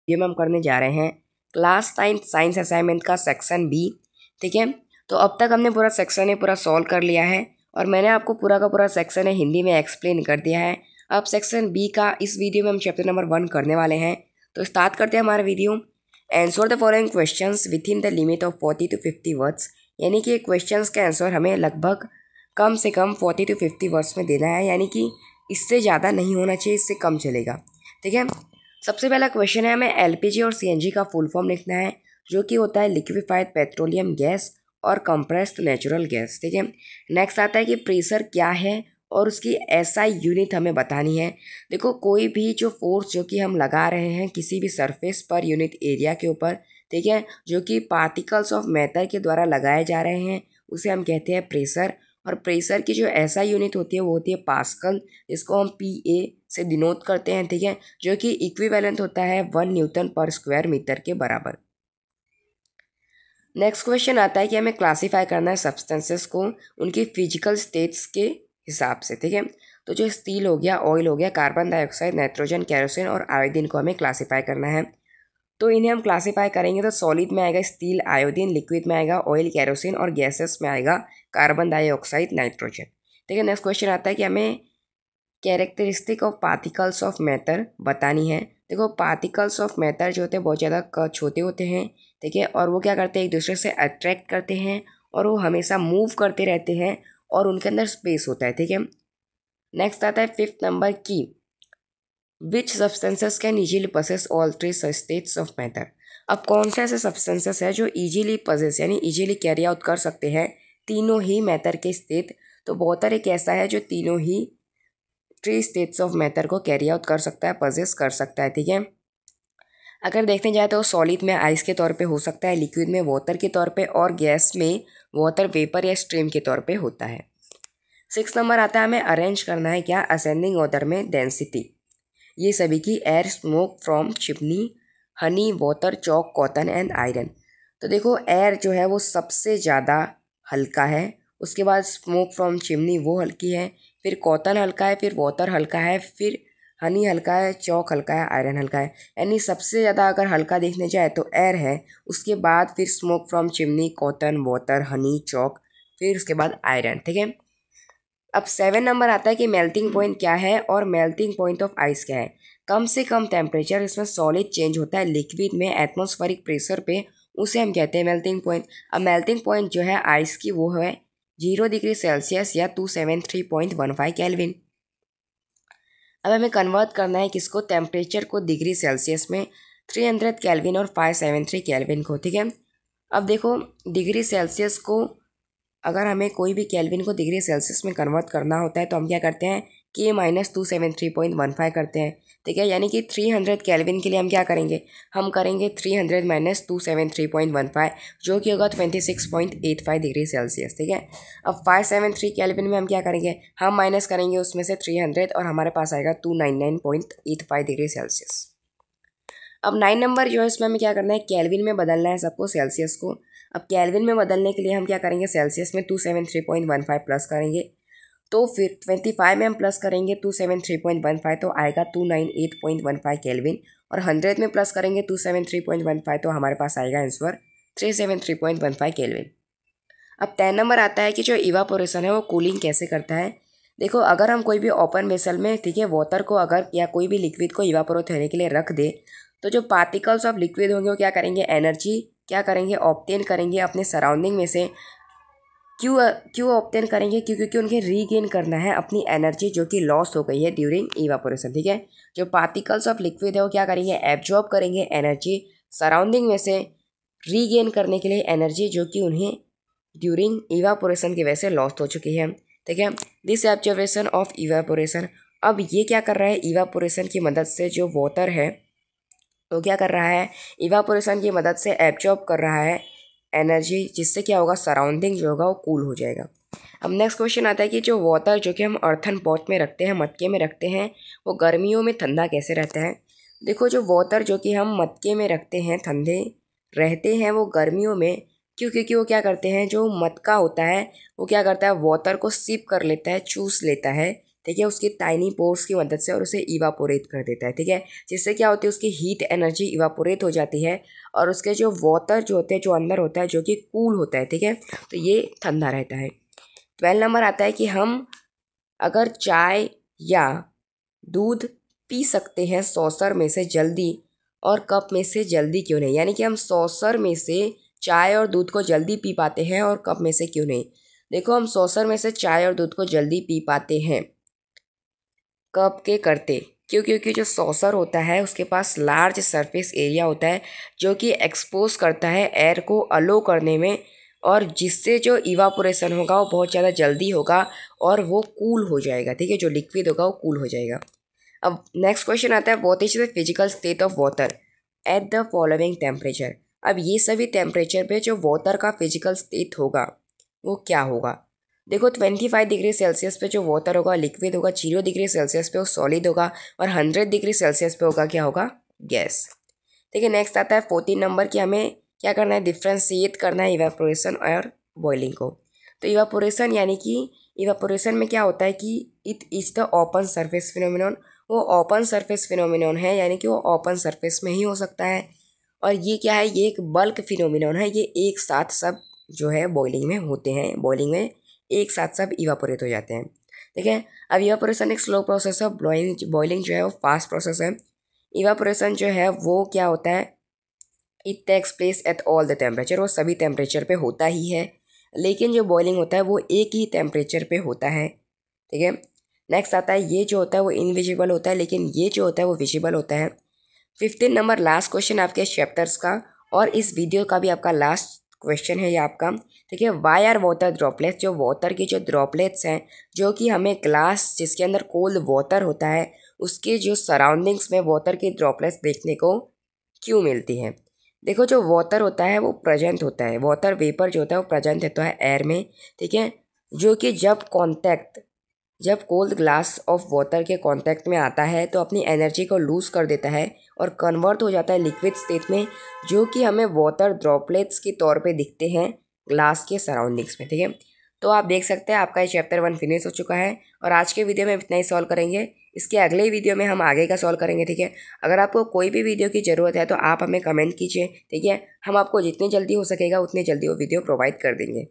ये में हम करने जा रहे हैं क्लास 9 साइंस असाइनमेंट का सेक्शन बी। ठीक है, तो अब तक हमने पूरा सेक्शन है पूरा सॉल्व कर लिया है और मैंने आपको पूरा का पूरा सेक्शन है हिंदी में एक्सप्लेन कर दिया है। अब सेक्शन बी का इस वीडियो में हम चैप्टर नंबर 1 करने वाले हैं। तो स्टार्ट करते हैं हमारा video. Answer the following questions with in the limit of 40 to 50 words, यानी कि क्वेश्चंस का आंसर हमें लगभग कम से कम 40 to 50 वर्ड्स में देना है, यानी कि इससे ज़्यादा नहीं होना चाहिए, इससे कम चलेगा। ठीक है, सबसे पहला क्वेश्चन है, हमें एलपीजी और सीएनजी का फुल फॉर्म लिखना है, जो कि होता है लिक्विफाइड पेट्रोलियम गैस और कंप्रेस्ड नेचुरल गैस। ठीक है, नेक्स्ट आता है कि प्रेशर क्या है और उसकी एसआई यूनिट हमें बतानी है। देखो, कोई भी जो फोर्स जो कि हम लगा रहे हैं किसी भी सरफेस पर यूनिट एरिया के ऊपर, ठीक है, जो कि पार्टिकल्स ऑफ मैटर के द्वारा लगाए जा रहे हैं, उसे हम कहते हैं प्रेशर। और प्रेशर की जो एसआई यूनिट होती है वो होती है पास्कल, जिसको हम पीए से डिनोट करते हैं। ठीक है, जो कि इक्विवेलेंट होता है 1 न्यूटन पर स्क्वायर मीटर के बराबर। नेक्स्ट क्वेश्चन आता है कि हमें क्लासीफाई करना है सब्सटेंसेस को उनकी फिजिकल स्टेट्स के हिसाब से। ठीक है, तो जो स्टील हो गया, ऑयल हो गया, कार्बन डाइऑक्साइड, नाइट्रोजन, केरोसिन और आयोडीन को हमें क्लासीफाई करना है। तो इन्हें हम क्लासीफाई करेंगे तो सॉलिड में आएगा स्टील, आयोडीन, लिक्विड में आएगा ऑयल, केरोसिन और गैसेस में आएगा कार्बन डाइऑक्साइड, नाइट्रोजन। ठीक है, नेक्स्ट क्वेश्चन आता है कि हमें characteristic of particles of matter बतानी है। देखो, पार्टिकल्स ऑफ मैटर जो होते हैं बहुत ज़्यादा छोटे होते हैं। ठीक है, और वो क्या करते हैं, एक दूसरे से अट्रैक्ट करते हैं और वो हमेशा मूव करते रहते हैं और उनके अंदर स्पेस होता है। ठीक है, नेक्स्ट आता है 5th नंबर की which substances can easily possess all three states of matter. अब कौन से ऐसे सब्सटेंसेस है जो ईजीली पसेस यानी ईजीली कैरी आउट कर सकते हैं तीनों ही मैटर के स्टेट। तो वाटर एक ऐसा है जो तीनों ही 3 स्टेट्स ऑफ मैटर को कैरी आउट कर सकता है, पजेस कर सकता है। ठीक है, अगर देखने जाए तो सॉलिड में आइस के तौर पे हो सकता है, लिक्विड में वाटर के तौर पे और गैस में वाटर वेपर या स्ट्रीम के तौर पे होता है। 6 नंबर आता है, हमें अरेंज करना है क्या असेंडिंग ऑर्डर में डेंसिटी ये सभी की air, smoke from chimney, Honey, water, chalk, cotton and iron. तो देखो, एयर जो है वो सबसे ज़्यादा हल्का है, उसके बाद स्मोक फ्रॉम चिमनी वो हल्की है, फिर कॉटन हल्का है, फिर वाटर हल्का है, फिर हनी हल्का है, चॉक हल्का है, आयरन हल्का है। यानी सबसे ज़्यादा अगर हल्का देखने जाए तो एयर है, उसके बाद फिर smoke from chimney, cotton, water, Honey, chalk, फिर उसके बाद आयरन। ठीक है, अब 7 नंबर आता है कि मेल्टिंग पॉइंट क्या है और मेल्टिंग पॉइंट ऑफ आइस क्या है। कम से कम टेम्परेचर इसमें सॉलिड चेंज होता है लिक्विड में एटमॉस्फेरिक प्रेशर पे, उसे हम कहते हैं मेल्टिंग पॉइंट। अब मेल्टिंग पॉइंट जो है आइस की वो है 0 डिग्री सेल्सियस या 273.15 केल्विन। अब हमें कन्वर्ट करना है किसको, टेम्परेचर को डिग्री सेल्सियस में, 300 केल्विन और 573 केल्विन को। ठीक है, अब देखो, डिग्री सेल्सियस को अगर हमें कोई भी केल्विन को डिग्री सेल्सियस में कन्वर्ट करना होता है तो हम क्या करते हैं K माइनस 273.15 करते हैं। ठीक है, यानी कि 300 केल्विन के लिए हम क्या करेंगे, हम करेंगे 300 माइनस 273.15, जो कि होगा 26.85 डिग्री सेल्सियस। ठीक है, अब 573 केल्विन में हम क्या करेंगे, हम माइनस करेंगे उसमें से 300 और हमारे पास आएगा 299.85 डिग्री सेल्सियस। अब 9 नंबर जो है इसमें हमें क्या करना है, केल्विन में बदलना है सबको सेल्सियस को। अब केल्विन में बदलने के लिए हम क्या करेंगे, सेल्सियस में 273.15 प्लस करेंगे, तो फिर 25 में हम प्लस करेंगे 273.15 तो आएगा 298.15 केल्विन, और 100 में प्लस करेंगे 273.15 तो हमारे पास आएगा आंसर 373.15 केल्विन। अब 10 नंबर आता है कि जो इवापोरेशन है वो कूलिंग कैसे करता है। देखो, अगर हम कोई भी ओपन वेसल में, ठीक है, वाटर को अगर या कोई भी लिक्विड को इवापोरेट होने के लिए रख दे तो जो पार्टिकल्स ऑफ लिक्विड होंगे वो क्या करेंगे, एनर्जी क्या करेंगे, ऑब्टेन करेंगे अपने सराउंडिंग में से। क्यों ऑब्टेन करेंगे, क्योंकि उनके रीगेन करना है अपनी एनर्जी जो कि लॉस हो गई है ड्यूरिंग इवापोरेशन। ठीक है, जो पार्टिकल्स ऑफ लिक्विड है वो क्या करेंगे, एब्जॉर्ब करेंगे एनर्जी सराउंडिंग में से, रीगेन करने के लिए एनर्जी जो कि उन्हें ड्यूरिंग इवापोरेशन की वजह से लॉस्ट हो चुकी है। ठीक है, दिस एब्जॉर्वेशन ऑफ इवापोरेशन, अब ये क्या कर रहा है, इवापोरेशन की मदद से जो वाटर है तो क्या कर रहा है, इवापोरेशन की मदद से एब्जॉर्ब कर रहा है एनर्जी, जिससे क्या होगा, सराउंडिंग जो होगा वो कूल हो जाएगा। अब नेक्स्ट क्वेश्चन आता है कि जो वाटर जो कि हम अर्थन पॉट में रखते हैं, मटके में रखते हैं, वो गर्मियों में ठंडा कैसे रहता है। देखो, जो वाटर जो कि हम मटके में रखते हैं ठंडे रहते हैं वो गर्मियों में, क्योंकि वो क्या करते हैं, जो मटका होता है वो क्या करता है, वाटर को सिप कर लेता है, चूस लेता है, ठीक है, उसकी टाइनी पोर्स की मदद से और उसे इवापोरेट कर देता है। ठीक है, जिससे क्या होती है, उसकी हीट एनर्जी इवापोरेट हो जाती है और उसके जो वाटर जो होते हैं जो अंदर होता है जो कि कूल होता है। ठीक है, तो ये ठंडा रहता है। 12 नंबर आता है कि हम अगर चाय या दूध पी सकते हैं सॉसर में से जल्दी और कप में से जल्दी क्यों नहीं, यानी कि हम सॉसर में से चाय और दूध को जल्दी पी पाते हैं और कप में से क्यों नहीं। देखो, हम सॉसर में से चाय और दूध को जल्दी पी पाते हैं कप के करते क्यों, क्योंकि जो सॉसर होता है उसके पास लार्ज सरफेस एरिया होता है जो कि एक्सपोज करता है एयर को अलो करने में, और जिससे जो इवापोरेशन होगा वो बहुत ज़्यादा जल्दी होगा और वो कूल हो जाएगा। ठीक है, जो लिक्विड होगा वो कूल हो जाएगा। अब नेक्स्ट क्वेश्चन आता है, what is the physical state of water at the following temperature. अब ये सभी टेम्परेचर पे जो वाटर का फिजिकल स्टेट होगा वो क्या होगा। देखो, 25 डिग्री सेल्सियस पे जो वाटर होगा लिक्विड होगा, 0 डिग्री सेल्सियस पे वो सॉलिड होगा और 100 डिग्री सेल्सियस पे होगा क्या होगा, गैस। ठीक है, नेक्स्ट आता है 14 नंबर की हमें क्या करना है, डिफ्रेंशिएट करना है इवेपोरेशन और बॉइलिंग को। तो इवेपोरेशन यानी कि इवेपोरेशन में क्या होता है कि it is the open surface phenomenon. वो ओपन सरफेस फिनोमिनॉन है, यानी कि वो ओपन सरफेस में ही हो सकता है। और ये क्या है, ये एक बल्क फिनोमिनॉन है, ये एक साथ सब जो है बॉइलिंग में होते हैं, बॉइलिंग में एक साथ सब इवापोरेट हो जाते हैं। ठीक है, अब इवापोरेशन एक स्लो प्रोसेस है, बॉइलिंग जो है वो फास्ट प्रोसेस है। इवापोरेशन जो है वो क्या होता है, it takes place at all the temperature, वो सभी टेम्परेचर पे होता ही है, लेकिन जो बॉइलिंग होता है वो एक ही टेम्परेचर पे होता है। ठीक है, नेक्स्ट आता है, ये जो होता है वो इनविजिबल होता है, लेकिन ये जो होता है वो विजिबल होता है। 15 नंबर लास्ट क्वेश्चन आपके चैप्टर्स का और इस वीडियो का भी आपका लास्ट क्वेश्चन है ये आपका। ठीक है, वाई आर वाटर ड्रॉपलेट्स, जो वाटर की जो ड्रॉपलेट्स हैं जो कि हमें ग्लास जिसके अंदर कोल्ड वाटर होता है उसके जो सराउंडिंग्स में वाटर की ड्रॉपलेट्स देखने को क्यों मिलती हैं। देखो, जो वाटर होता है वो प्रेजेंट होता है, वाटर वेपर जो होता है वो प्रेजेंट होता है एयर में। ठीक है, जो कि जब कोल्ड ग्लास ऑफ वाटर के कांटेक्ट में आता है तो अपनी एनर्जी को लूज़ कर देता है और कन्वर्ट हो जाता है लिक्विड स्टेट में, जो कि हमें वाटर ड्रॉपलेट्स के तौर पे दिखते हैं ग्लास के सराउंडिंग्स में। ठीक है, तो आप देख सकते हैं आपका ये चैप्टर 1 फिनिश हो चुका है और आज के वीडियो में इतना ही सॉल्व करेंगे। इसके अगले वीडियो में हम आगे का सॉल्व करेंगे। ठीक है, अगर आपको कोई भी वीडियो की ज़रूरत है तो आप हमें कमेंट कीजिए। ठीक है, हम आपको जितनी जल्दी हो सकेगा उतनी जल्दी वो वीडियो प्रोवाइड कर देंगे।